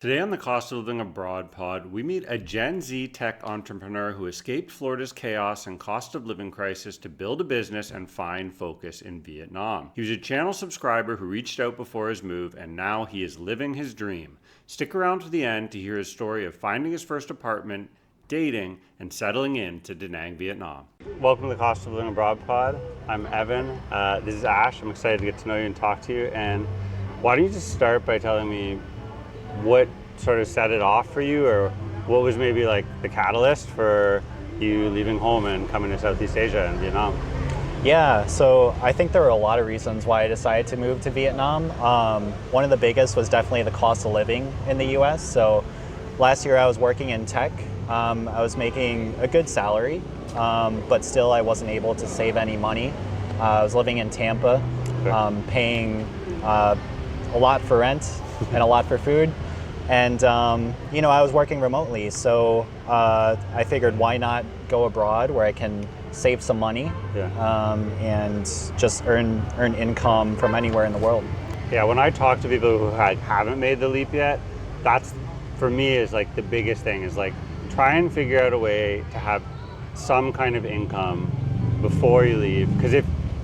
Today on the Cost of Living Abroad pod, we meet a Gen Z tech entrepreneur who escaped Florida's chaos and cost of living crisis to build a business and find focus in Vietnam. He was a channel subscriber who reached out before his move, and now he is living his dream. Stick around to the end to hear his story of finding his first apartment, dating, and settling in to Da Nang, Vietnam. Welcome to the Cost of Living Abroad pod. I'm Evan. This is Ash. I'm excited to get to know you and talk to you. And why don't you just start by telling me what sort of set it off for you, or what was maybe like the catalyst for you leaving home and coming to Southeast Asia and Vietnam? Yeah, so I think there were a lot of reasons why I decided to move to Vietnam. One of the biggest was definitely the cost of living in the US. So last year I was working in tech. I was making a good salary, but still I wasn't able to save any money. I was living in Tampa, paying a lot for rent and a lot for food. And, I was working remotely, so I figured why not go abroad where I can save some money and just earn income from anywhere in the world. Yeah, when I talk to people who haven't made the leap yet, that's, for me, is like the biggest thing, is like try and figure out a way to have some kind of income before you leave. Because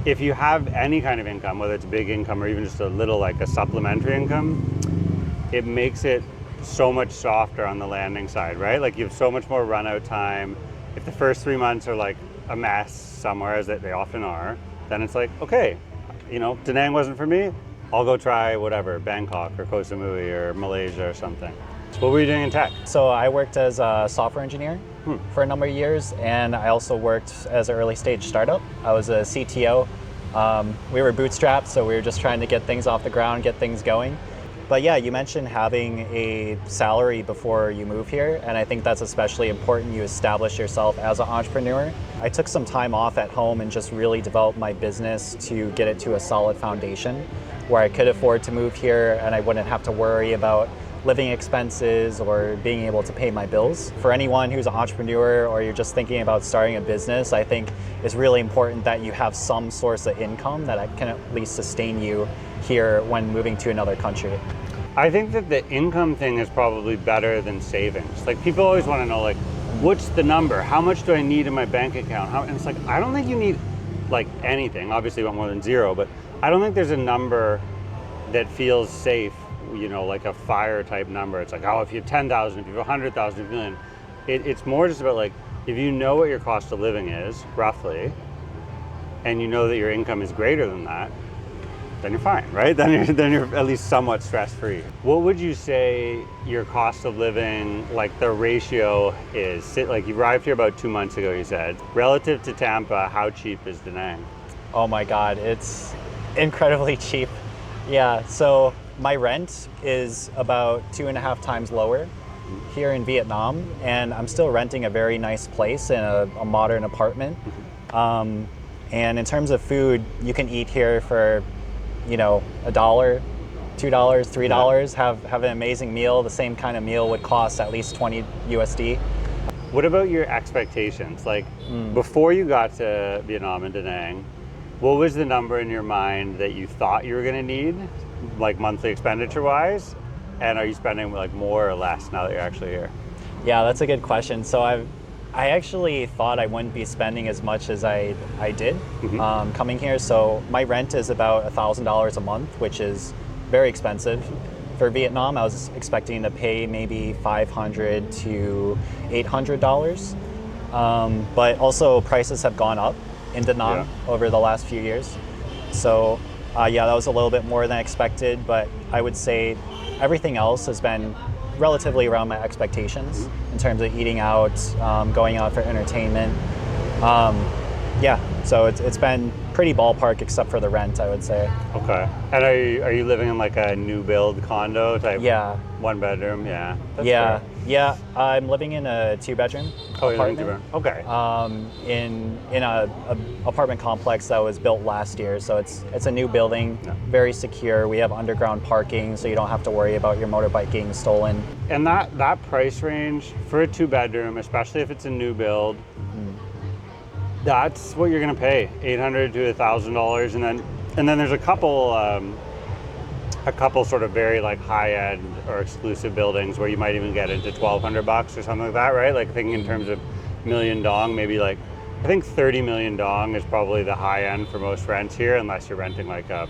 if you have any kind of income, whether it's a big income or even just a little, like a supplementary income, it makes it so much softer on the landing side, right? Like you have so much more run out time. If the first 3 months are like a mess somewhere, as they often are, then it's like, okay, Da Nang wasn't for me, I'll go try whatever, Bangkok or Koh Samui or Malaysia or something. What were you doing in tech? So I worked as a software engineer for a number of years, and I also worked as an early stage startup. I was a CTO. We were bootstrapped, so we were just trying to get things off the ground, get things going. But yeah, you mentioned having a salary before you move here, and I think that's especially important. You establish yourself as an entrepreneur. I took some time off at home and just really developed my business to get it to a solid foundation where I could afford to move here and I wouldn't have to worry about living expenses or being able to pay my bills. For anyone who's an entrepreneur or you're just thinking about starting a business, I think it's really important that you have some source of income that can at least sustain you here when moving to another country. I think that the income thing is probably better than savings. Like people always want to know, like, what's the number? How much do I need in my bank account? And it's like, I don't think you need like anything. Obviously you want more than zero, but I don't think there's a number that feels safe, like a FIRE type number. It's like, oh, if you have 10,000, if you have 100,000, if you have a million. It's more just about like, if you know what your cost of living is, roughly, and you know that your income is greater than that, then you're fine, right? Then you're at least somewhat stress-free. What would you say your cost of living, like the ratio is? Like you arrived here about 2 months ago, you said. Relative to Tampa, how cheap is Da Nang? Oh my God, it's incredibly cheap. Yeah, so my rent is about 2.5 times lower here in Vietnam, and I'm still renting a very nice place in a modern apartment. And in terms of food, you can eat here for $1, $2, $3, have an amazing meal. The same kind of meal would cost at least 20 USD. What about your expectations? Like before you got to Vietnam and Da Nang, what was the number in your mind that you thought you were going to need, like monthly expenditure wise? And are you spending like more or less now that you're actually here? Yeah, that's a good question. So I actually thought I wouldn't be spending as much as I did coming here. So my rent is about $1,000 a month, which is very expensive. For Vietnam, I was expecting to pay maybe $500 to $800. But also prices have gone up in Da Nang over the last few years. So that was a little bit more than expected, but I would say everything else has been relatively around my expectations in terms of eating out, going out for entertainment. So it's been pretty ballpark except for the rent, I would say. Okay. And are you living in like a new build condo type? Yeah. 1 bedroom? Yeah. That's yeah. fair. Yeah. I'm living in a 2-bedroom apartment. Okay. In a apartment complex that was built last year, so it's a new building, very secure. We have underground parking, so you don't have to worry about your motorbike getting stolen. And that price range for a 2-bedroom, especially if it's a new build, that's what you're gonna pay, $800 to $1,000, and then there's a couple a couple sort of very like high-end or exclusive buildings where you might even get into $1,200 or something like that, right? Like thinking in terms of million dong, maybe like, I think 30 million dong is probably the high end for most rents here, unless you're renting like a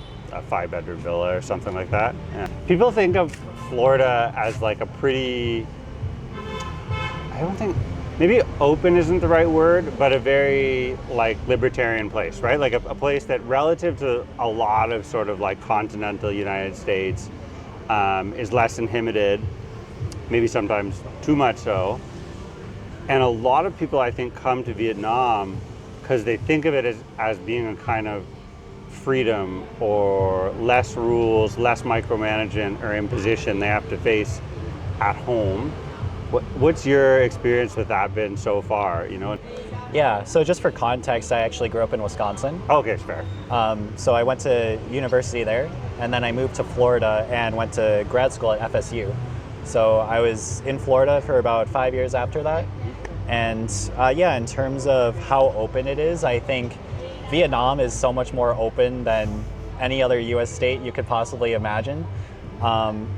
5-bedroom villa or something like that. Yeah. People think of Florida as like a pretty, I don't think, maybe open isn't the right word, but a very like libertarian place, right? Like a place that relative to a lot of sort of like continental United States is less inhibited, maybe sometimes too much so. And a lot of people I think come to Vietnam because they think of it as being a kind of freedom or less rules, less micromanagement or imposition they have to face at home. What's your experience with that been so far, you know? Yeah, so just for context, I actually grew up in Wisconsin. Okay, fair. So I went to university there, and then I moved to Florida and went to grad school at FSU. So I was in Florida for about 5 years after that. And yeah, in terms of how open it is, I think Vietnam is so much more open than any other US state you could possibly imagine.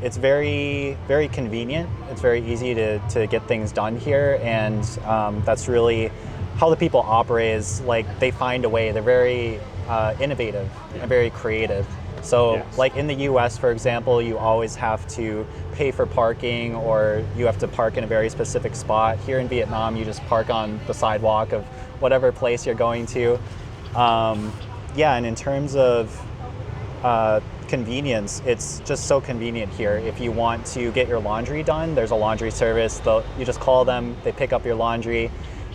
It's very, very convenient. It's very easy to get things done here, and that's really how the people operate. Is like they find a way. They're very innovative and very creative. So like in the US, for example, you always have to pay for parking, or you have to park in a very specific spot. Here in Vietnam, you just park on the sidewalk of whatever place you're going to. Yeah, and in terms of convenience, it's just so convenient here. If you want to get your laundry done, there's a laundry service. You just call them, they pick up your laundry,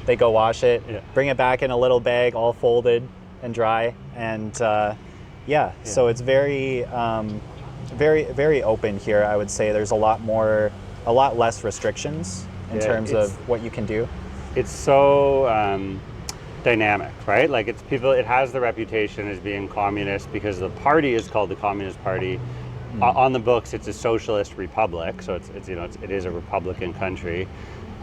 they go wash it, bring it back in a little bag, all folded and dry. And so it's very, very open here. I would say there's a lot less restrictions in terms of what you can do. It's so dynamic, right? Like it has the reputation as being communist because the party is called the Communist Party. On the books, it's a socialist republic, so it is a Republican country.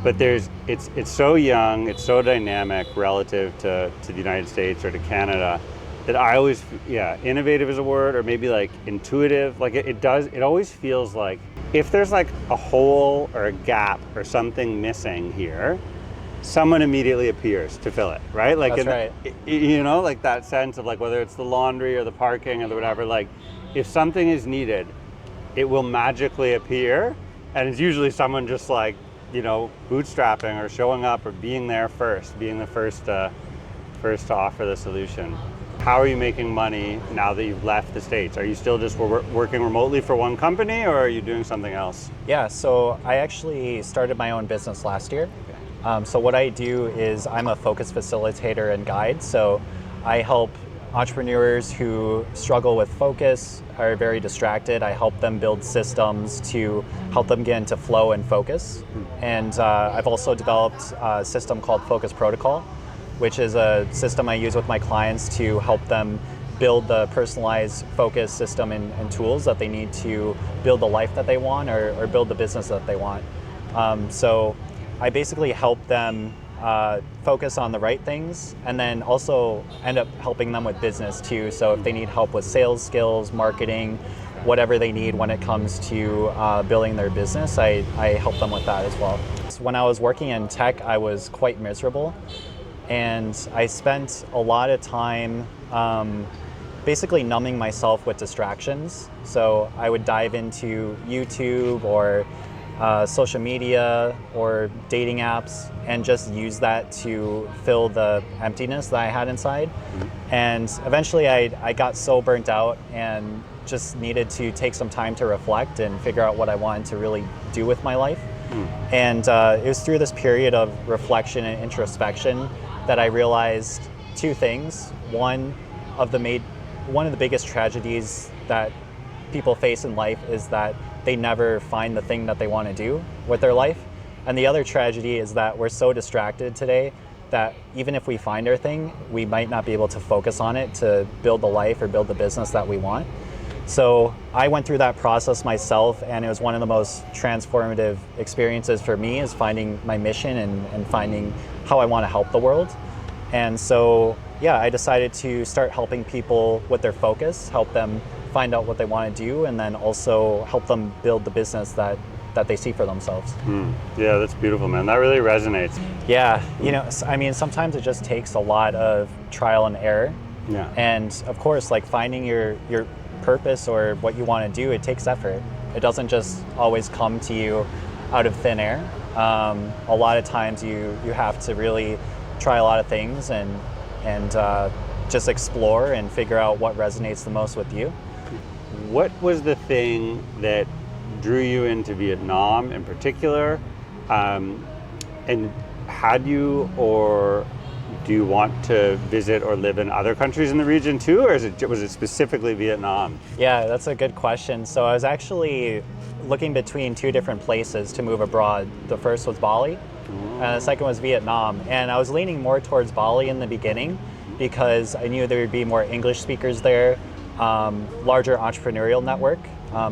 But it's so young, it's so dynamic relative to the United States or to Canada that I always, innovative is a word, or maybe like intuitive. Like it always feels like if there's like a hole or a gap or something missing here, someone immediately appears to fill it, right? Like, that's right. You know, like that sense of like whether it's the laundry or the parking or the whatever, like if something is needed, it will magically appear, and it's usually someone just like, you know, bootstrapping or showing up or being there first, being the first to offer the solution. How are you making money now that you've left the States? Are you still just working remotely for one company, or are you doing something else? Yeah, so I actually started my own business last year. So what I do is I'm a focus facilitator and guide. So I help entrepreneurs who struggle with focus, are very distracted. I help them build systems to help them get into flow and focus. And I've also developed a system called Focus Protocol, which is a system I use with my clients to help them build the personalized focus system and tools that they need to build the life that they want or build the business that they want. So I basically help them focus on the right things, and then also end up helping them with business too. So if they need help with sales skills, marketing, whatever they need when it comes to building their business, I help them with that as well. When I was working in tech, I was quite miserable, and I spent a lot of time basically numbing myself with distractions. So I would dive into YouTube or social media or dating apps and just use that to fill the emptiness that I had inside. And eventually I got so burnt out and just needed to take some time to reflect and figure out what I wanted to really do with my life. And it was through this period of reflection and introspection that I realized two things. One of the biggest tragedies that people face in life is that they never find the thing that they want to do with their life. And the other tragedy is that we're so distracted today that even if we find our thing, we might not be able to focus on it to build the life or build the business that we want. So I went through that process myself, and it was one of the most transformative experiences for me, is finding my mission and finding how I want to help the world. And so, yeah, I decided to start helping people with their focus, help them find out what they want to do, and then also help them build the business that they see for themselves. Yeah, that's beautiful, man. That really resonates. Yeah, you know, I mean, sometimes it just takes a lot of trial and error. Yeah. And of course, like finding your purpose or what you want to do, it takes effort. It doesn't just always come to you out of thin air. A lot of times you have to really try a lot of things and just explore and figure out what resonates the most with you. What was the thing that drew you into Vietnam in particular? And had you, or do you want to visit or live in other countries in the region too, or was it specifically Vietnam? Yeah, that's a good question. So I was actually looking between two different places to move abroad. The first was Bali, and the second was Vietnam. And I was leaning more towards Bali in the beginning because I knew there would be more English speakers there, larger entrepreneurial network,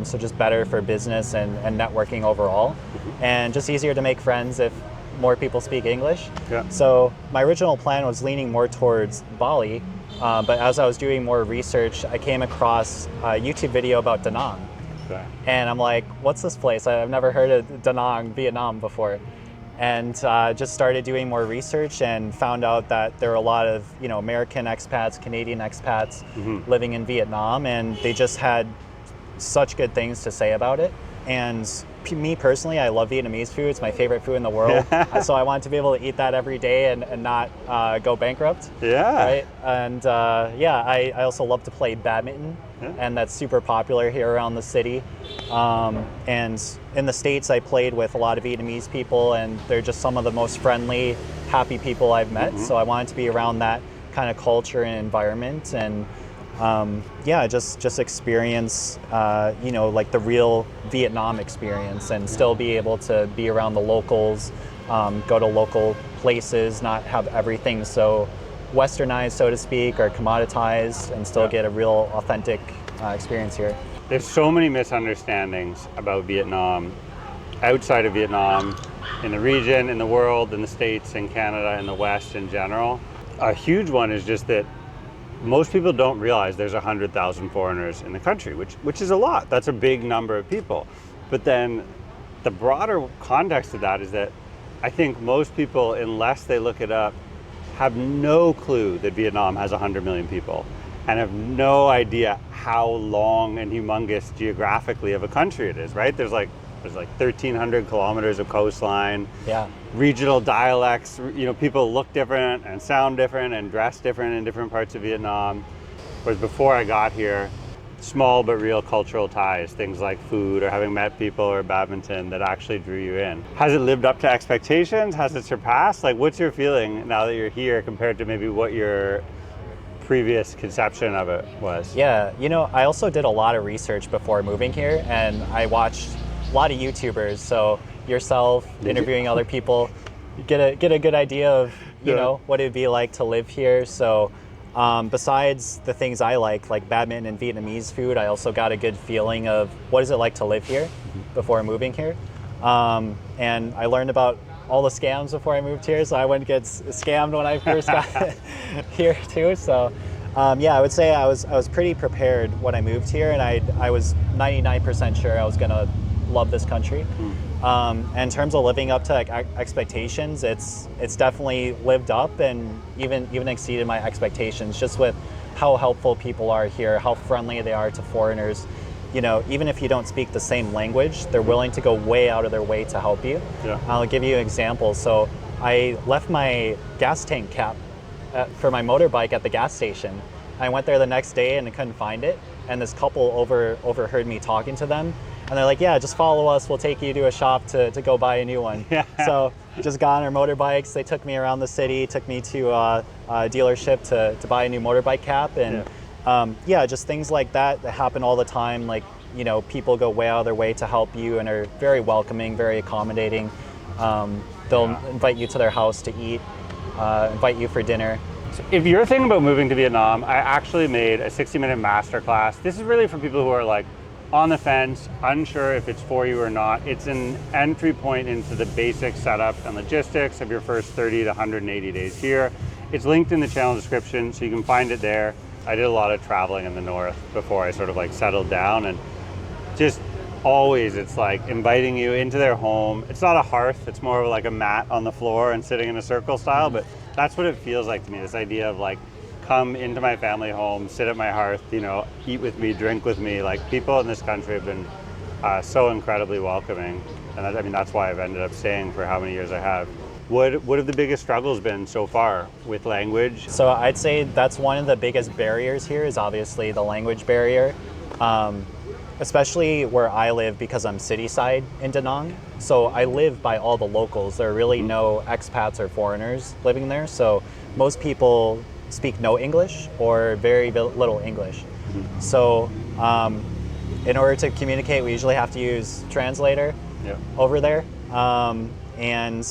so just better for business and networking overall, and just easier to make friends if more people speak English. Yeah. So my original plan was leaning more towards Bali, but as I was doing more research, I came across a YouTube video about Da Nang. Okay. And I'm like, what's this place? I've never heard of Da Nang, Vietnam before. And just started doing more research and found out that there are a lot of, you know, American expats, Canadian expats living in Vietnam, and they just had such good things to say about it. And me personally, I love Vietnamese food. It's my favorite food in the world. So I wanted to be able to eat that every day and not go bankrupt. Yeah. Right. And yeah, I also love to play badminton, and that's super popular here around the city. And in the States, I played with a lot of Vietnamese people, and they're just some of the most friendly, happy people I've met. So I wanted to be around that kind of culture and environment, and yeah, just experience, you know, like the real Vietnam experience, and still be able to be around the locals, go to local places, not have everything so westernized, so to speak, or commoditized, and still get a real authentic experience here. There's so many misunderstandings about Vietnam, outside of Vietnam, in the region, in the world, in the States, in Canada, in the West in general. A huge one is just that most people don't realize there's 100,000 foreigners in the country, which is a lot. That's a big number of people. But then the broader context of that is that I think most people, unless they look it up, have no clue that Vietnam has 100 million people, and have no idea how long and humongous geographically of a country it is, right? There's like 1,300 kilometers of coastline. Yeah. Regional dialects, you know, people look different and sound different and dress different in different parts of Vietnam. Whereas before I got here, small but real cultural ties, things like food or having met people or badminton, that actually drew you in. Has it lived up to expectations? Has it surpassed? Like, what's your feeling now that you're here compared to maybe what your previous conception of it was? Yeah, you know, I also did a lot of research before moving here, and I watched a lot of YouTubers, so yourself, interviewing other people, get a good idea of, you know, what it'd be like to live here. So besides the things I like badminton and Vietnamese food, I also got a good feeling of what is it like to live here before moving here. And I learned about all the scams before I moved here, so I wouldn't get scammed when I first got here too. So yeah, I would say I was pretty prepared when I moved here, and I was 99% sure I was gonna love this country. And in terms of living up to expectations, it's definitely lived up and even exceeded my expectations, just with how helpful people are here, how friendly they are to foreigners. You know, even if you don't speak the same language, they're willing to go way out of their way to help you. Yeah. I'll give you an example. So I left my gas tank cap for my motorbike at the gas station. I went there the next day and I couldn't find it, and this couple overheard me talking to them. And they're like, yeah, just follow us. We'll take you to a shop to go buy a new one. Yeah. So just got on our motorbikes. They took me around the city, took me to a dealership to buy a new motorbike cap. And yeah, just things like that happen all the time. Like, you know, people go way out of their way to help you and are very welcoming, very accommodating. They'll invite you to their house to eat, invite you for dinner. So if you're thinking about moving to Vietnam, I actually made a 60-minute masterclass. This is really for people who are like on the fence, unsure if it's for you or not. It's an entry point into the basic setup and logistics of your first 30 to 180 days here. It's linked in the channel description, so you can find it there. I did a lot of traveling in the north before I sort of like settled down, and just always it's like inviting you into their home. It's not a hearth, it's more of like a mat on the floor and sitting in a circle style, but that's what it feels like to me, this idea of like, come into my family home, sit at my hearth, you know, eat with me, drink with me. Like, people in this country have been so incredibly welcoming, and I mean, that's why I've ended up staying for how many years I have. What have the biggest struggles been so far with language? So I'd say that's one of the biggest barriers here is obviously the language barrier, especially where I live because I'm city side in Da Nang. So I live by all the locals. There are really no expats or foreigners living there. So most people speak no English or very little English. So in order to communicate, we usually have to use translator over there. And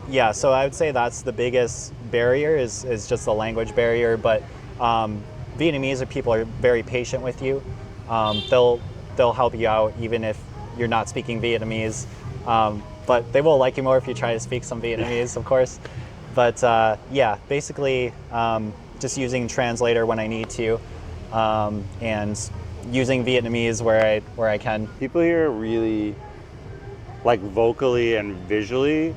yeah, so I would say that's the biggest barrier is just the language barrier. But Vietnamese people are very patient with you. They'll help you out even if you're not speaking Vietnamese. But they will like you more if you try to speak some Vietnamese, of course. But yeah, basically just using translator when I need to, and using Vietnamese where I can. People here really, like, vocally and visually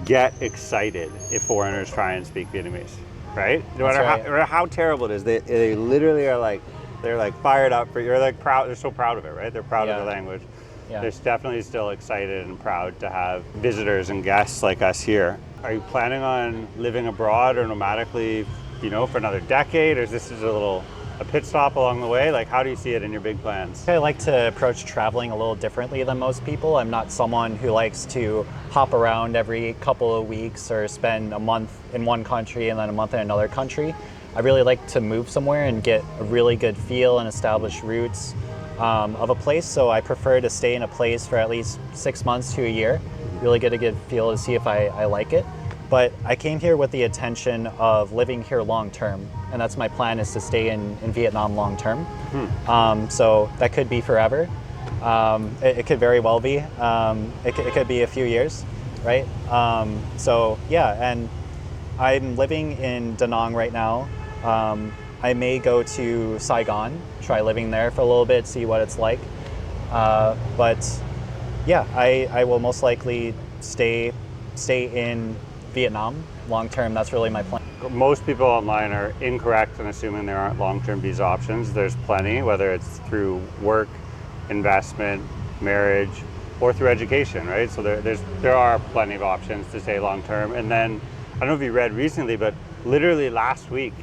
get excited if foreigners try and speak Vietnamese, right? No matter how terrible it is, they literally are like, they're like fired up for, you're like proud, they're so proud of it, right? They're proud of the language. Yeah. They're definitely still excited and proud to have visitors and guests like us here. Are you planning on living abroad or nomadically, you know, for another decade, or is this just a pit stop along the way? Like, how do you see it in your big plans? I like to approach traveling a little differently than most people. I'm not someone who likes to hop around every couple of weeks or spend a month in one country and then a month in another country. I really like to move somewhere and get a really good feel and establish roots of a place. So I prefer to stay in a place for at least 6 months to a year, really get a good feel to see if I like it. But I came here with the intention of living here long term, and that's my plan, is to stay in Vietnam long term. So that could be forever. It could very well be. It could be a few years, right? So yeah, and I'm living in Da Nang right now. I may go to Saigon, try living there for a little bit, see what it's like. But yeah, I will most likely stay in Vietnam long term. That's really my plan. Most people online are incorrect in assuming there aren't long-term visa options. There's plenty, whether it's through work, investment, marriage, or through education, right? So there are plenty of options to stay long-term. And then, I don't know if you read recently, but literally last week,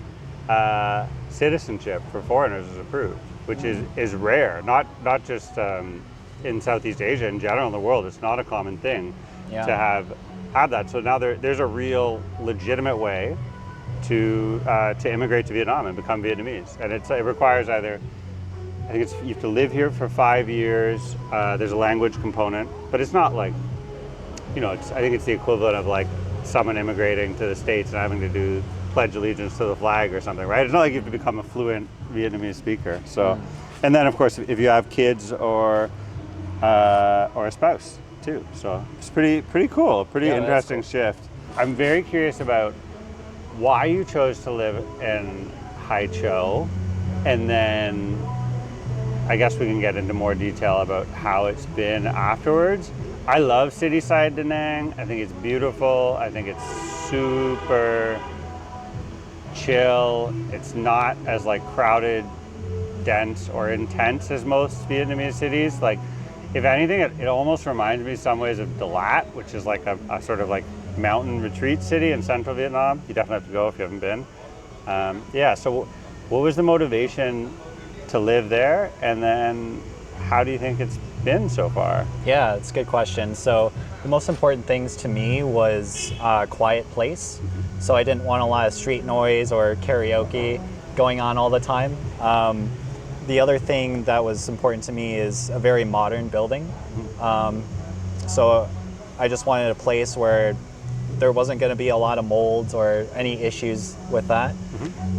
citizenship for foreigners was approved, which is rare. Not just in Southeast Asia, in general in the world. It's not a common thing to have that. So now there's a real legitimate way to immigrate to Vietnam and become Vietnamese, and it requires either, I think you have to live here for 5 years. There's a language component, but it's not like, you know, I think it's the equivalent of like someone immigrating to the States and having to pledge allegiance to the flag or something, right? It's not like you have to become a fluent Vietnamese speaker. So, and then of course, if you have kids or a spouse too. So it's pretty cool, pretty interesting shift. I'm very curious about why you chose to live in Haikou, and then I guess we can get into more detail about how it's been afterwards. I love city side Da Nang. I think it's beautiful. I think it's super chill. It's not as like crowded, dense, or intense as most Vietnamese cities. Like, if anything, it almost reminds me in some ways of Dalat, which is like a sort of like mountain retreat city in central Vietnam. You definitely have to go if you haven't been. Yeah, so what was the motivation to live there? And then how do you think it's been so far? Yeah, it's a good question. So the most important things to me was a quiet place. So I didn't want a lot of street noise or karaoke going on all the time. The other thing that was important to me is a very modern building. So I just wanted a place where there wasn't going to be a lot of molds or any issues with that.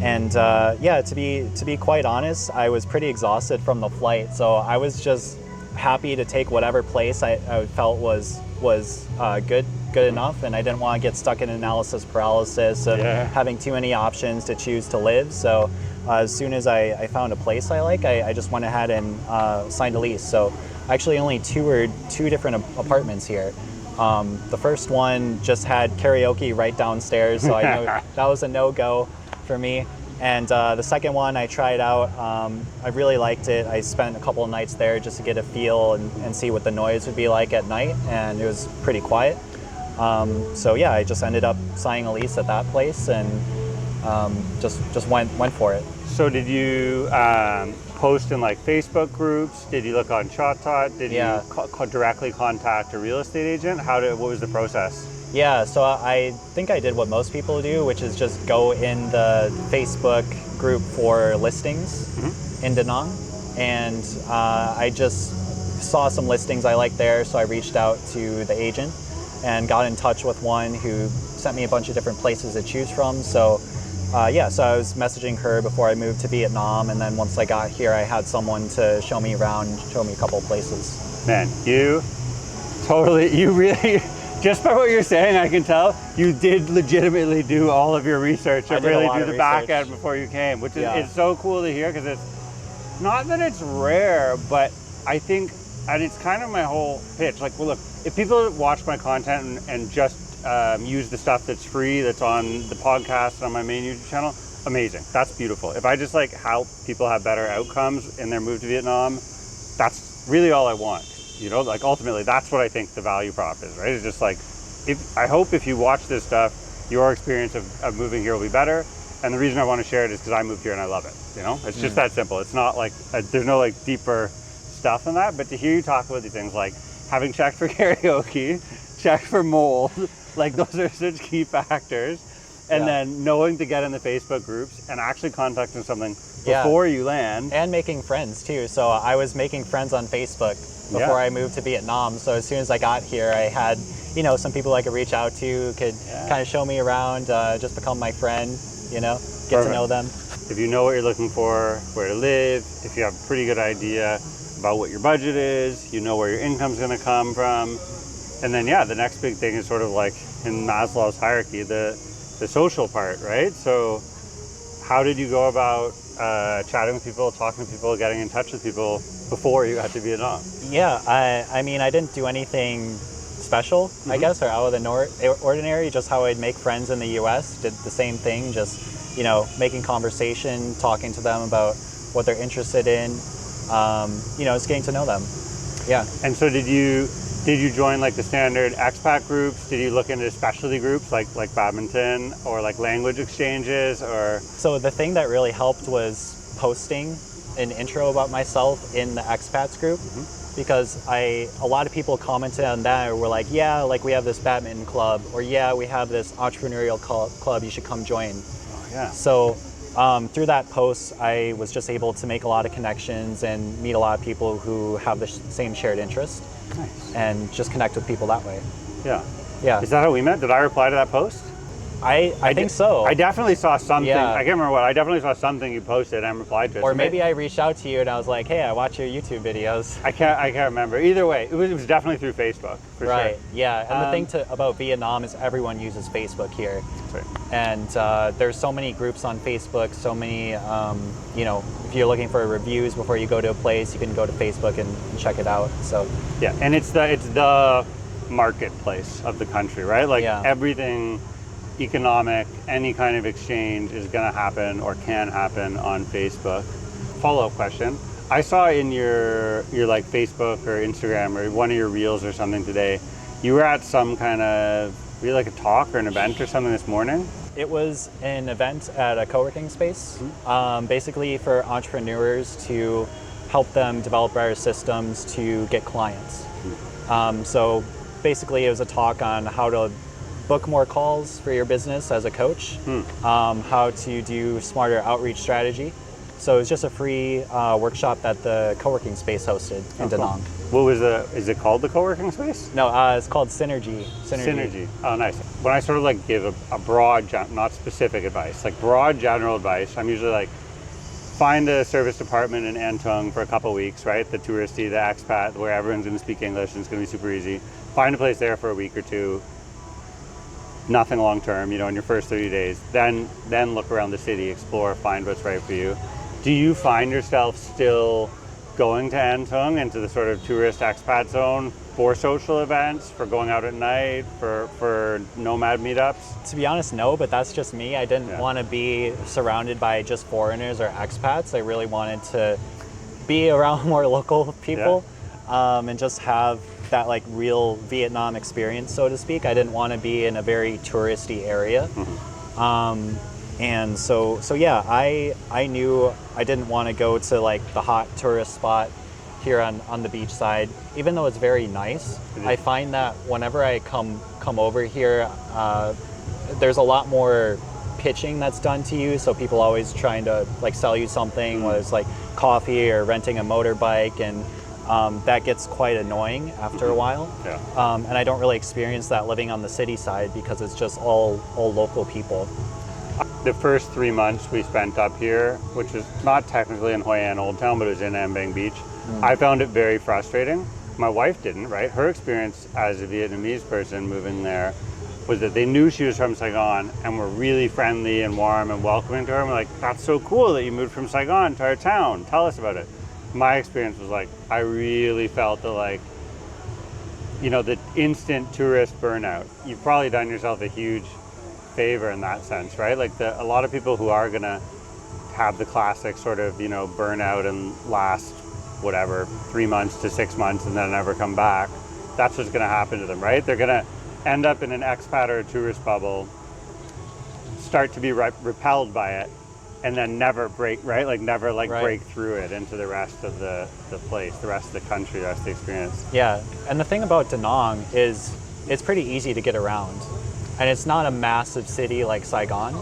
And yeah, to be quite honest, I was pretty exhausted from the flight. So I was just happy to take whatever place I felt was good enough, and I didn't want to get stuck in analysis paralysis of having too many options to choose to live. So as soon as I found a place I like, I just went ahead and signed a lease. So I actually only toured 2 different apartments here. The first one just had karaoke right downstairs, so I know that was a no-go for me. And the second one I tried out, I really liked it. I spent a couple of nights there just to get a feel and see what the noise would be like at night, and it was pretty quiet. So yeah, I just ended up signing a lease at that place and just went for it. So did you post in like Facebook groups? Did you look on ShotTot? Did you directly contact a real estate agent? What was the process? Yeah, so I think I did what most people do, which is just go in the Facebook group for listings in Da Nang. And I just saw some listings I liked there, so I reached out to the agent and got in touch with one who sent me a bunch of different places to choose from. So yeah, so I was messaging her before I moved to Vietnam, and then once I got here, I had someone to show me around, show me a couple of places. Man, you really, just by what you're saying, I can tell you did legitimately do all of your research and really do the back end before you came, which is it's so cool to hear, because it's not that it's rare, but I think, and it's kind of my whole pitch, like, well, look, if people watch my content and just use the stuff that's free, that's on the podcast and on my main YouTube channel, amazing. That's beautiful. If I just like help people have better outcomes in their move to Vietnam, that's really all I want. You know, like ultimately, that's what I think the value prop is, right? It's just like, I hope if you watch this stuff, your experience of moving here will be better. And the reason I want to share it is because I moved here and I love it. You know, it's just that simple. It's not like, there's no like deeper stuff in that, but to hear you talk about these things, like having checked for karaoke, checked for mold, like those are such key factors. And then knowing to get in the Facebook groups and actually contacting something before you land. And making friends too. So I was making friends on Facebook before I moved to Vietnam. So as soon as I got here, I had, you know, some people I could reach out to, could kind of show me around, just become my friend, you know, get to know them. If you know what you're looking for, where to live, if you have a pretty good idea about what your budget is, you know where your income's going to come from. And then, the next big thing is sort of like in Maslow's hierarchy, the social part, right? So how did you go about chatting with people, talking to people, getting in touch with people before you got to Vietnam? Yeah, I mean, I didn't do anything special, I guess, or out of the ordinary, just how I'd make friends in the US, did the same thing, just, you know, making conversation, talking to them about what they're interested in, you know, just getting to know them. Yeah. And so did you join like the standard expat groups? Did you look into specialty groups like badminton or like language exchanges or? So the thing that really helped was posting an intro about myself in the expats group, because a lot of people commented on that and were like, yeah, like we have this badminton club, or yeah, we have this entrepreneurial club, you should come join. Oh, yeah. So through that post, I was just able to make a lot of connections and meet a lot of people who have the same shared interest. Nice. And just connect with people that way. Yeah. Yeah. Is that how we met? Did I reply to that post? I think so. I definitely saw something. Yeah. I can't remember what. I definitely saw something you posted and replied to it. Or maybe I reached out to you and I was like, hey, I watch your YouTube videos. I can't remember. Either way, it was definitely through Facebook, for right. sure. Yeah. And the thing about Vietnam is everyone uses Facebook here. Right. And there's so many groups on Facebook, so many, you know, if you're looking for reviews before you go to a place, you can go to Facebook and check it out. So yeah, and it's the marketplace of the country, right? Like everything economic, any kind of exchange is going to happen or can happen on Facebook. Follow-up question. I saw in your like Facebook or Instagram or one of your reels or something today, you were at some kind of, were you like a talk or an event or something this morning? It was an event at a co-working space, basically for entrepreneurs to help them develop better systems to get clients. So basically it was a talk on how to book more calls for your business as a coach, how to do smarter outreach strategy. So it was just a free workshop that the co-working space hosted in Da Nang. What was is it called the co-working space? No, it's called Synergy. Synergy. Oh, nice. When I sort of like give a broad, not specific advice, like broad general advice, I'm usually like, find a service department in An Tung for a couple weeks, right? The touristy, the expat, where everyone's going to speak English and it's going to be super easy. Find a place there for a week or two. nothing long term, in your first 30 days, then look around the city, explore, find what's right for you. Do you find yourself still going to Antung, into the sort of tourist expat zone for social events, for going out at night, for nomad meetups? To be honest, no, but that's just me. I didn't want to be surrounded by just foreigners or expats. I really wanted to be around more local people, and just have that like real Vietnam experience, so to speak. I didn't want to be in a very touristy area. And so yeah, I knew I didn't want to go to like the hot tourist spot here on the beach side, even though it's very nice. I find that whenever I come over here, there's a lot more pitching that's done to you. So people always trying to like sell you something, whether it's like coffee or renting a motorbike, and that gets quite annoying after a while. And I don't really experience that living on the city side because it's just all local people. The first 3 months we spent up here, which was not technically in Hoi An Old Town, but it was in An Bang Beach, I found it very frustrating. My wife didn't, right? Her experience as a Vietnamese person moving there was that they knew she was from Saigon and were really friendly and warm and welcoming to her. And we're like, that's so cool that you moved from Saigon to our town. Tell us about it. My experience was like, I really felt the the instant tourist burnout. You've probably done yourself a huge favor in that sense, right? Like a lot of people who are gonna have the classic sort of burnout and last 3 months to 6 months and then never come back. That's what's gonna happen to them, right? They're gonna end up in an expat or a tourist bubble, start to be repelled by it, and then never break, right? Like never break through it into the rest of the place, the rest of the country, the rest of the experience. Yeah, and the thing about Da Nang is it's pretty easy to get around. And it's not a massive city like Saigon.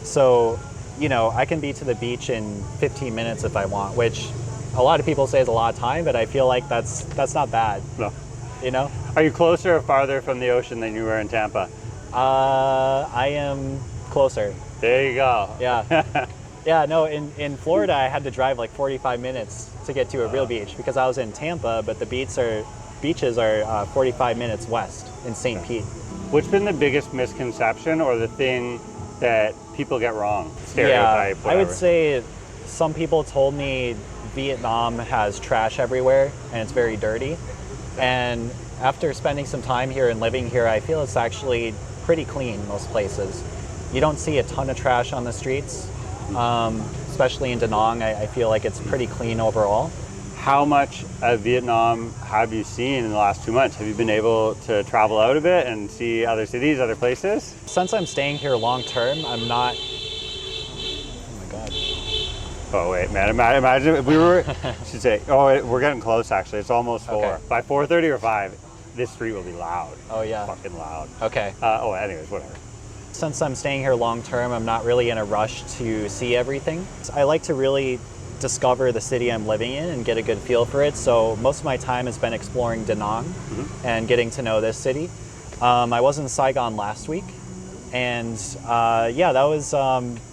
So, I can be to the beach in 15 minutes if I want, which a lot of people say is a lot of time, but I feel like that's not bad. No. Are you closer or farther from the ocean than you were in Tampa? I am closer. There you go. Yeah. Yeah, no, in Florida, I had to drive like 45 minutes to get to a real beach because I was in Tampa, but the beaches are 45 minutes west in St. Pete. What's been the biggest misconception or the thing that people get wrong? Stereotype, whatever. I would say some people told me Vietnam has trash everywhere and it's very dirty. And after spending some time here and living here, I feel it's actually pretty clean most places. You don't see a ton of trash on the streets, especially in Da Nang. I feel like it's pretty clean overall. How much of Vietnam have you seen in the last 2 months? Have you been able to travel out a bit and see other cities, other places? Since I'm staying here long term, I'm not... Oh my God. Oh wait, man, imagine if we were, should say, we're getting close actually. It's almost 4. Okay. By 4:30 or 5, this street will be loud. Oh yeah. Fucking loud. Okay. Anyways, whatever. Since I'm staying here long term, I'm not really in a rush to see everything. I like to really discover the city I'm living in and get a good feel for it. So most of my time has been exploring Da Nang and getting to know this city. I was in Saigon last week, and that was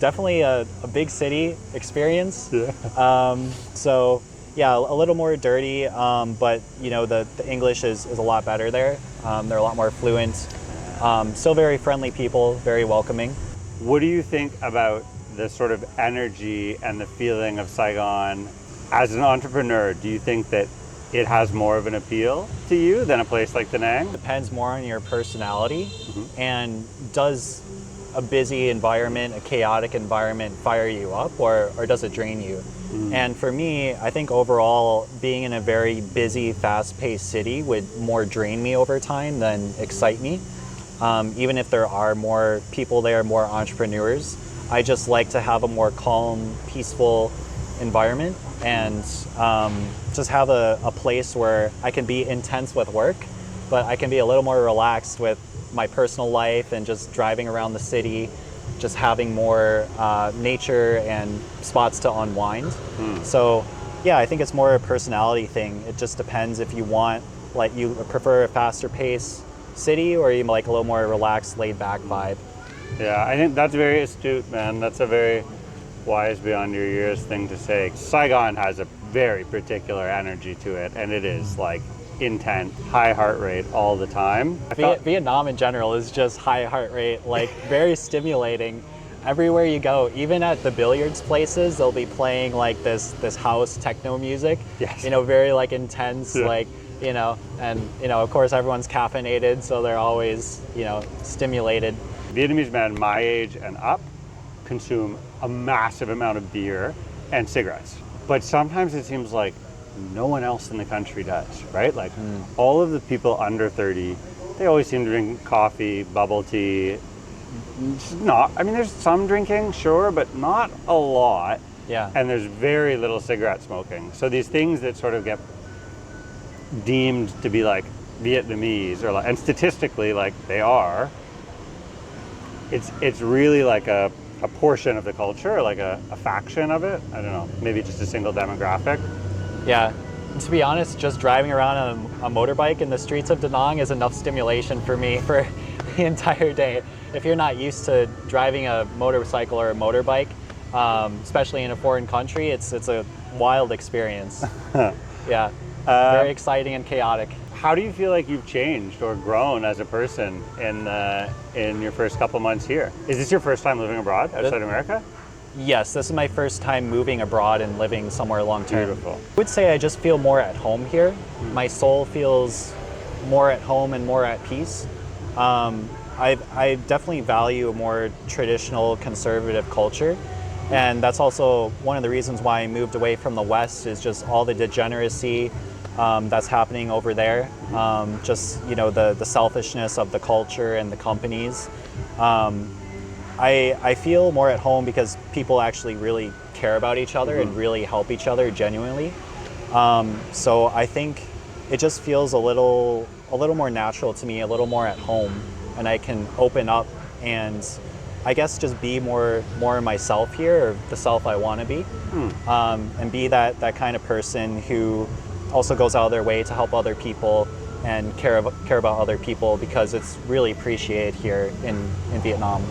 definitely a big city experience. Yeah. So yeah, a little more dirty, but the English is a lot better there. They're a lot more fluent. Still very friendly people, very welcoming. What do you think about the sort of energy and the feeling of Saigon as an entrepreneur? Do you think that it has more of an appeal to you than a place like Da Nang? Depends more on your personality, and does a busy environment, a chaotic environment fire you up, or does it drain you? And for me, I think overall being in a very busy, fast-paced city would more drain me over time than excite me. Even if there are more people there, more entrepreneurs, I just like to have a more calm, peaceful environment and just have a place where I can be intense with work, but I can be a little more relaxed with my personal life and just driving around the city, just having more nature and spots to unwind. So yeah, I think it's more a personality thing. It just depends if you want, like, you prefer a faster pace city or you like a little more relaxed, laid back vibe. Yeah, I think that's very astute, man. That's a very wise beyond your years thing to say. Saigon has a very particular energy to it, and it is like intent, high heart rate all the time. Vietnam in general is just high heart rate, like very stimulating. Everywhere you go, even at the billiards places, they'll be playing like this house techno music. Yes. You know, very like intense, like, you know, and you know, of course everyone's caffeinated, so they're always, you know, stimulated. Vietnamese men my age and up consume a massive amount of beer and cigarettes. But sometimes it seems like no one else in the country does, right? Like all of the people under 30, they always seem to drink coffee, bubble tea. I mean, there's some drinking, sure, but not a lot. Yeah. And there's very little cigarette smoking. So these things that sort of get deemed to be like Vietnamese, or like, and statistically like they are, it's really like a portion of the culture, like a faction of it. I don't know, maybe just a single demographic. Yeah. To be honest, just driving around on a motorbike in the streets of Da Nang is enough stimulation for me for the entire day. If you're not used to driving a motorcycle or a motorbike, especially in a foreign country, it's a wild experience. Yeah, very exciting and chaotic. How do you feel like you've changed or grown as a person in your first couple months here? Is this your first time living abroad outside America? Yes, this is my first time moving abroad and living somewhere long term. Beautiful. I would say I just feel more at home here. My soul feels more at home and more at peace. I definitely value a more traditional conservative culture, and that's also one of the reasons why I moved away from the West, is just all the degeneracy that's happening over there. Just, you know, the selfishness of the culture and the companies. I feel more at home because people actually really care about each other and really help each other genuinely. So I think it just feels a little more natural to me, a little more at home, and I can open up and I guess just be more myself here, or the self I want to be, and be that kind of person who also goes out of their way to help other people and care about other people, because it's really appreciated here in Vietnam.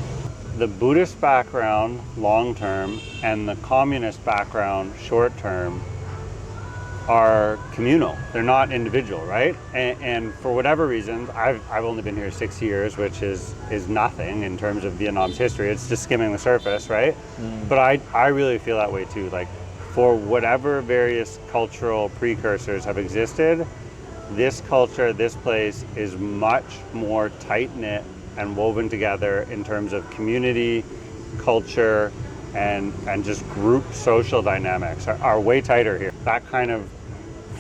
The Buddhist background long term and the communist background short term are communal. They're not individual, right? And for whatever reasons, I've only been here 6 years, which is nothing in terms of Vietnam's history. It's just skimming the surface, right? But I really feel that way too. Like, for whatever various cultural precursors have existed, this culture, this place is much more tight-knit and woven together in terms of community, culture, and just group social dynamics are way tighter here. That kind of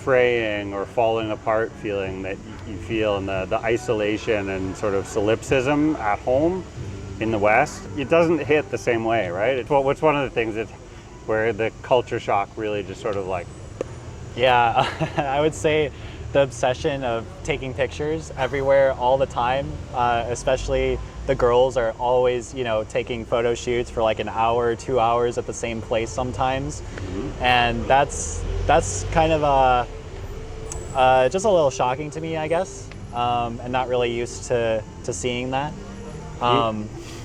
fraying or falling apart feeling that you feel in the isolation and sort of solipsism at home in the West, it doesn't hit the same way, right? It's one of the things that where the culture shock really just sort of like... Yeah, I would say the obsession of taking pictures everywhere all the time, especially the girls are always, you know, taking photo shoots for like an hour or 2 hours at the same place sometimes. And that's kind of just a little shocking to me, I guess, and not really used to seeing that.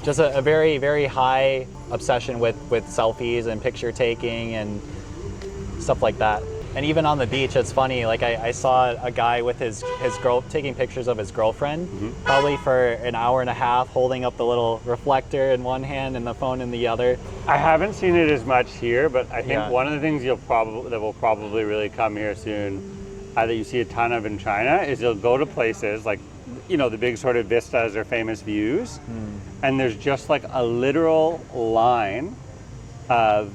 Just a very, very high obsession with selfies and picture taking and stuff like that. And even on the beach, it's funny, like I saw a guy with his girl taking pictures of his girlfriend, probably for an hour and a half, holding up the little reflector in one hand and the phone in the other. I haven't seen it as much here, but I think one of the things that will probably really come here soon, that you see a ton of in China, is you'll go to places like, you know, the big sort of vistas or famous views, and there's just like a literal line of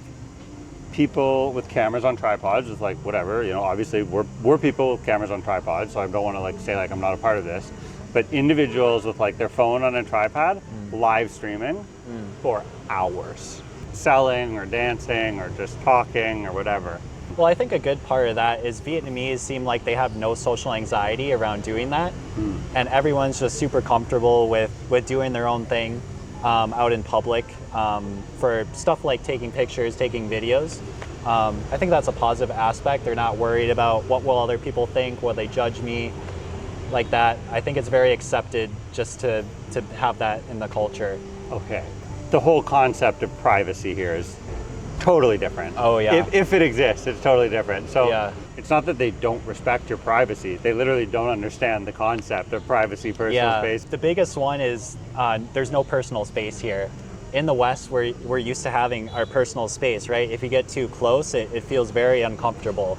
people with cameras on tripods with like whatever, you know, obviously we're people with cameras on tripods, so I don't want to like say like I'm not a part of this, but individuals with like their phone on a tripod live streaming for hours, selling or dancing or just talking or whatever. Well, I think a good part of that is Vietnamese seem like they have no social anxiety around doing that, and everyone's just super comfortable with doing their own thing out in public for stuff like taking pictures, taking videos. I think that's a positive aspect. They're not worried about what will other people think, will they judge me, like that. I think it's very accepted just to have that in the culture. Okay. The whole concept of privacy here is totally different. Oh yeah. If it exists, it's totally different. So yeah. it's not that they don't respect your privacy. They literally don't understand the concept of privacy, personal space. The biggest one is there's no personal space here. In the West, we're used to having our personal space, right? If you get too close, it feels very uncomfortable.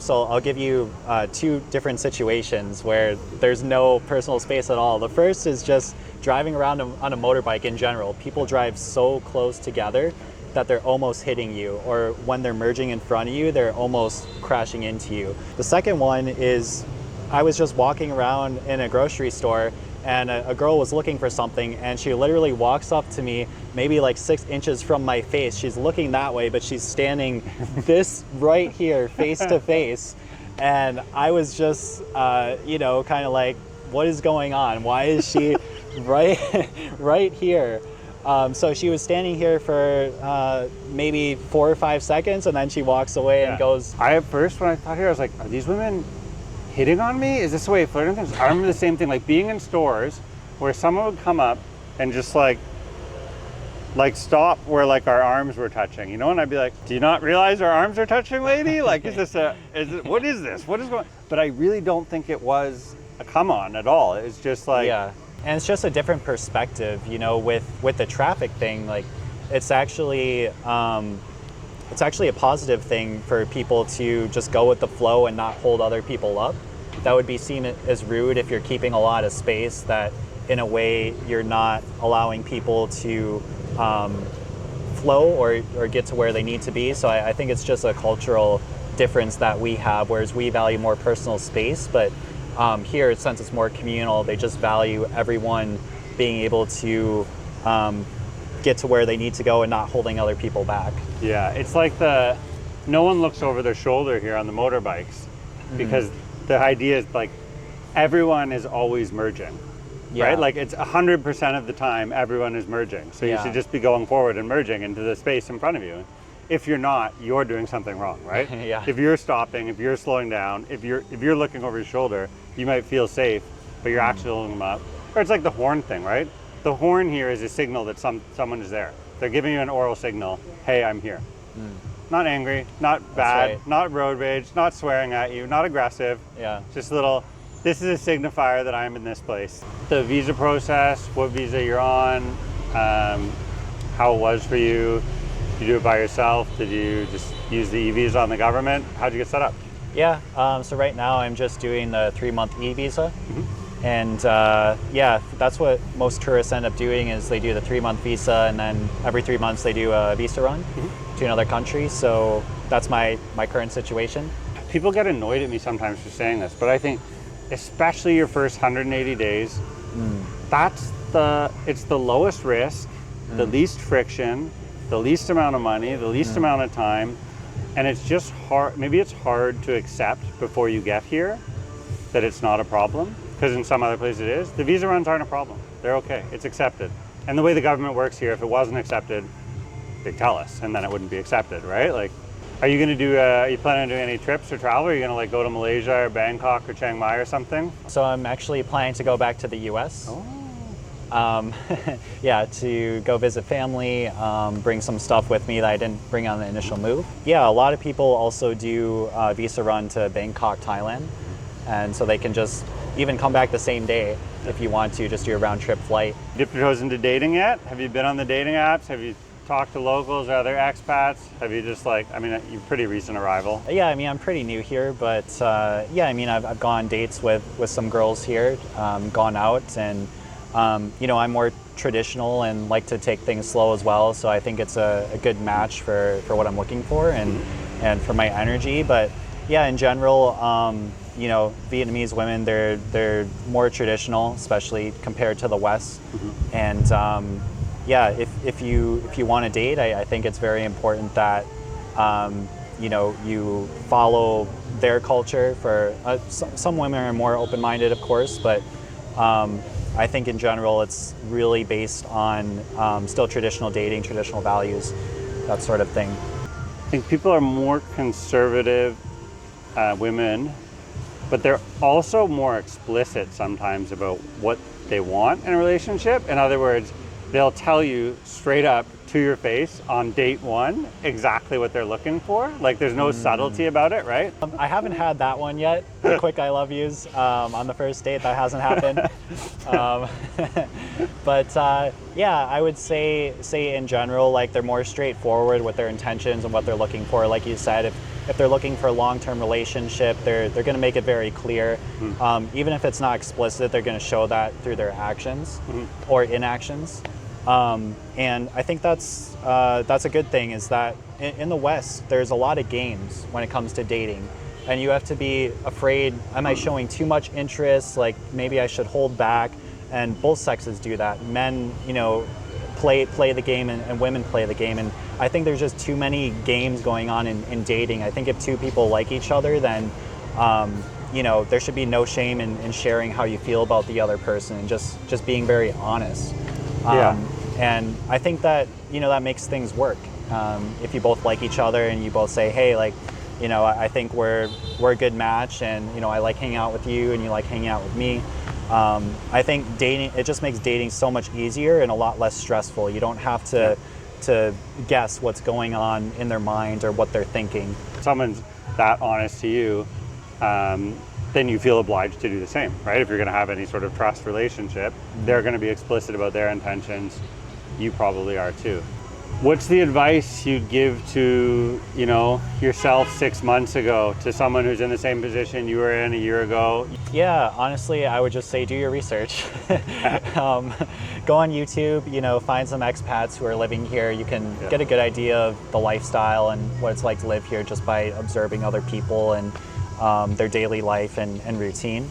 So I'll give you 2 different situations where there's no personal space at all. The first is just driving around on a motorbike in general. People drive so close together that they're almost hitting you, or when they're merging in front of you, they're almost crashing into you. The second one is I was just walking around in a grocery store and a girl was looking for something, and she literally walks up to me maybe like 6 inches from my face. She's looking that way, but she's standing this right here, face to face. And I was just, kind of like, what is going on? Why is she right here? So she was standing here for maybe 4 or 5 seconds, and then she walks away and goes. At first, when I thought here, I was like, are these women hitting on me? Is this the way of flirting things? I remember the same thing, like being in stores where someone would come up and just like stop where like our arms were touching, you know? And I'd be like, do you not realize our arms are touching, lady? Like, what is this? What is going on? But I really don't think it was a come on at all. It's just like, yeah. And it's just a different perspective, you know, with the traffic thing. Like, it's actually a positive thing for people to just go with the flow and not hold other people up. That would be seen as rude if you're keeping a lot of space, that in a way you're not allowing people to flow or get to where they need to be. So I think it's just a cultural difference that we have, whereas we value more personal space, but here, since it's more communal, they just value everyone being able to get to where they need to go and not holding other people back. Yeah, it's like no one looks over their shoulder here on the motorbikes, because the idea is like everyone is always merging, right? Like it's 100% of the time everyone is merging. So you should just be going forward and merging into the space in front of you. If you're not, you're doing something wrong, right? Yeah. If you're stopping, if you're slowing down, if you're looking over your shoulder, you might feel safe, but you're actually holding them up. Or it's like the horn thing, right? The horn here is a signal that someone is there. They're giving you an oral signal, hey, I'm here. Not angry, not bad, not road rage, not swearing at you, not aggressive. Yeah. Just this is a signifier that I'm in this place. The visa process, what visa you're on, how it was for you. Did you do it by yourself? Did you just use the e-visa on the government? How'd you get set up? Yeah, so right now I'm just doing the 3-month e-visa. And that's what most tourists end up doing, is they do the 3-month visa, and then every 3 months they do a visa run to another country. So that's my current situation. People get annoyed at me sometimes for saying this, but I think especially your first 180 days, it's the lowest risk, the least friction, the least amount of money, the least amount of time, and it's just hard. Maybe it's hard to accept before you get here that it's not a problem, because in some other places it is. The visa runs aren't a problem. They're okay. It's accepted. And the way the government works here, if it wasn't accepted, they'd tell us, and then it wouldn't be accepted, right? Like, are you going to do? Are you planning on doing any trips or travel? Are you going to like go to Malaysia or Bangkok or Chiang Mai or something? So I'm actually planning to go back to the U.S. To go visit family, bring some stuff with me that I didn't bring on the initial move. Yeah, a lot of people also do a visa run to Bangkok, Thailand, and so they can just even come back the same day if you want to, just do a round trip flight. Dipped your toes into dating yet? Have you been on the dating apps? Have you talked to locals or other expats? Have you just you're pretty recent arrival. Yeah, I mean, I'm pretty new here, but I've gone on dates with some girls here, gone out, and I'm more traditional and like to take things slow as well. So I think it's a good match for what I'm looking for and for my energy. But yeah, in general, Vietnamese women, they're more traditional, especially compared to the West. And if you want to date, I think it's very important that you follow their culture. For some women are more open-minded, of course, but I think in general it's really based on still traditional dating, traditional values, that sort of thing. I think people are more conservative, women, but they're also more explicit sometimes about what they want in a relationship. In other words, they'll tell you straight up, to your face on date one exactly what they're looking for? Like there's no subtlety about it, right? I haven't had that one yet. The quick I love yous on the first date, that hasn't happened. But yeah, I would say in general, like they're more straightforward with their intentions and what they're looking for. Like you said, if they're looking for a long-term relationship, they're going to make it very clear. Even if it's not explicit, they're going to show that through their actions or inactions. And I think that's a good thing, is that in the West, there's a lot of games when it comes to dating. And you have to be afraid, am I showing too much interest? Like maybe I should hold back. And both sexes do that. Men, play the game, and women play the game. And I think there's just too many games going on in dating. I think if two people like each other, then there should be no shame in sharing how you feel about the other person, and just being very honest. And I think that that makes things work. If you both like each other and you both say, hey, like, I think we're a good match, and I like hanging out with you and you like hanging out with me. I think it just makes dating so much easier and a lot less stressful. You don't have to guess what's going on in their mind or what they're thinking. If someone's that honest to you, then you feel obliged to do the same, right? If you're going to have any sort of trust relationship, they're going to be explicit about their intentions. You probably are too. What's the advice you'd give to, yourself 6 months ago, to someone who's in the same position you were in a year ago? Yeah, honestly, I would just say do your research. Go on YouTube, find some expats who are living here. You can get a good idea of the lifestyle and what it's like to live here just by observing other people and their daily life and routine.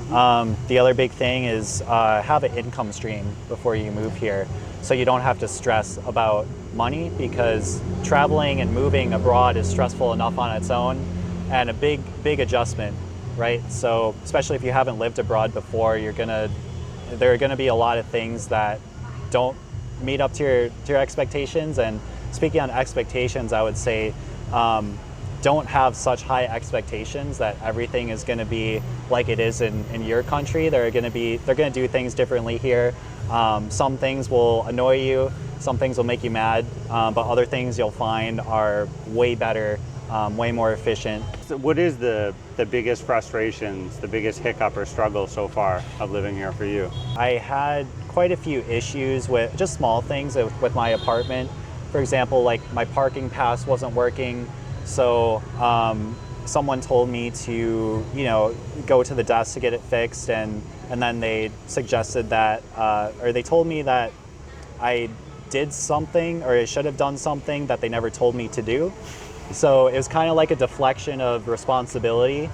The other big thing is have an income stream before you move here, so you don't have to stress about money, because traveling and moving abroad is stressful enough on its own, and a big adjustment, right? So especially if you haven't lived abroad before, there are gonna be a lot of things that don't meet up to your expectations. And speaking on expectations, I would say don't have such high expectations that everything is going to be like it is in your country. They're going to do things differently here. Some things will annoy you, some things will make you mad, but other things you'll find are way better, way more efficient. So what is the biggest frustrations, the biggest hiccup or struggle so far of living here for you? I had quite a few issues with just small things with my apartment. For example, like my parking pass wasn't working. So someone told me to, go to the desk to get it fixed, and then they suggested that, or they told me that I did something, or I should have done something that they never told me to do. So it was kind of like a deflection of responsibility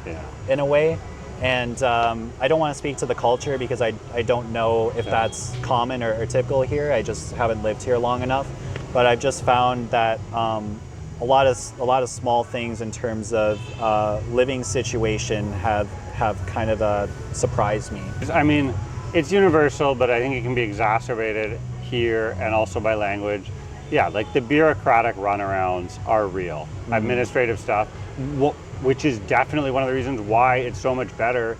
in a way. And I don't want to speak to the culture, because I don't know if that's common or typical here. I just haven't lived here long enough. But I've just found that a lot of small things in terms of living situation have kind of surprised me. I mean, it's universal, but I think it can be exacerbated here and also by language. Yeah, like the bureaucratic runarounds are real. Administrative stuff, which is definitely one of the reasons why it's so much better,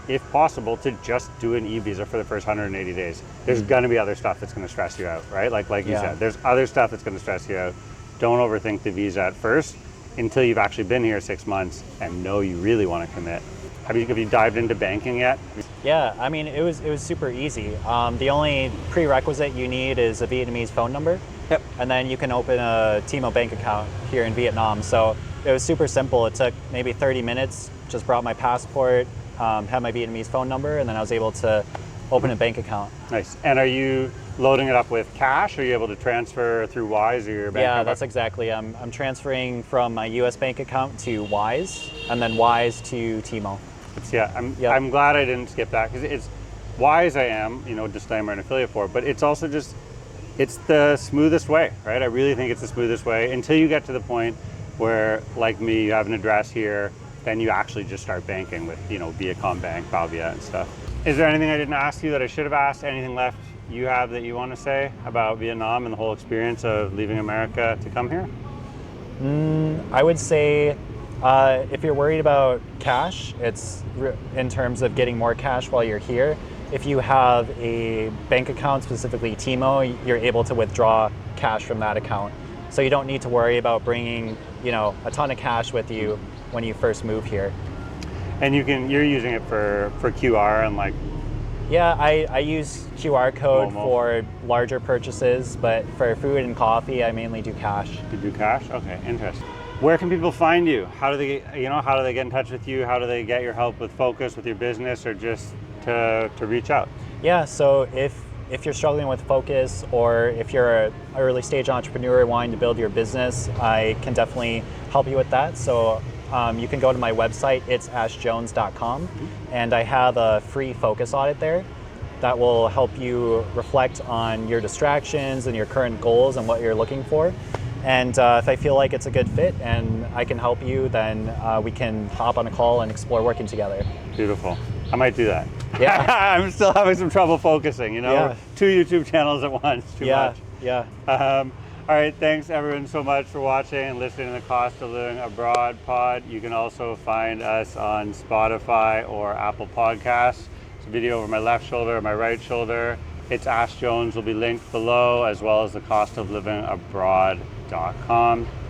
if possible, to just do an e-visa for the first 180 days. There's gonna be other stuff that's gonna stress you out, right? Like you said, there's other stuff that's gonna stress you out. Don't overthink the visa at first until you've actually been here 6 months and know you really want to commit. Have you dived into banking yet? Yeah, I mean, it was super easy. The only prerequisite you need is a Vietnamese phone number. Yep. And then you can open a T-Mobile bank account here in Vietnam. So it was super simple. It took maybe 30 minutes, just brought my passport, had my Vietnamese phone number, and then I was able to open a bank account. Nice. And are you loading it up with cash? Are you able to transfer through Wise or your bank account? Yeah, that's exactly. I'm transferring from my US bank account to Wise, and then Wise to T-Mobile. I'm glad I didn't skip that, because it's Wise. I am, disclaimer, an affiliate for, but it's also it's the smoothest way, right? I really think it's the smoothest way until you get to the point where, like me, you have an address here, then you actually just start banking with, Viacom Bank, Balvia and stuff. Is there anything I didn't ask you that I should have asked? Anything left you have that you want to say about Vietnam and the whole experience of leaving America to come here? I would say if you're worried about cash, it's in terms of getting more cash while you're here, if you have a bank account, specifically Timo, you're able to withdraw cash from that account. So you don't need to worry about bringing, a ton of cash with you when you first move here. And you're using it for QR and like. Yeah, I use QR code Momo. for larger purchases, but for food and coffee, I mainly do cash. You do cash? Okay, interesting. Where can people find you? How do they get in touch with you? How do they get your help with focus with your business, or just to reach out? Yeah, so if you're struggling with focus, or if you're an early stage entrepreneur wanting to build your business, I can definitely help you with that. So you can go to my website, it's ashjones.com, and I have a free focus audit there that will help you reflect on your distractions and your current goals and what you're looking for. And if I feel like it's a good fit and I can help you, then we can hop on a call and explore working together. Beautiful. I might do that. Yeah. I'm still having some trouble focusing, Yeah. 2 YouTube channels at once, too much. Yeah. All right, thanks everyone so much for watching and listening to the Cost of Living Abroad pod. You can also find us on Spotify or Apple Podcasts. It's a video over my left shoulder, my right shoulder. It's Ash Jones will be linked below, as well as the costoflivingabroad.com.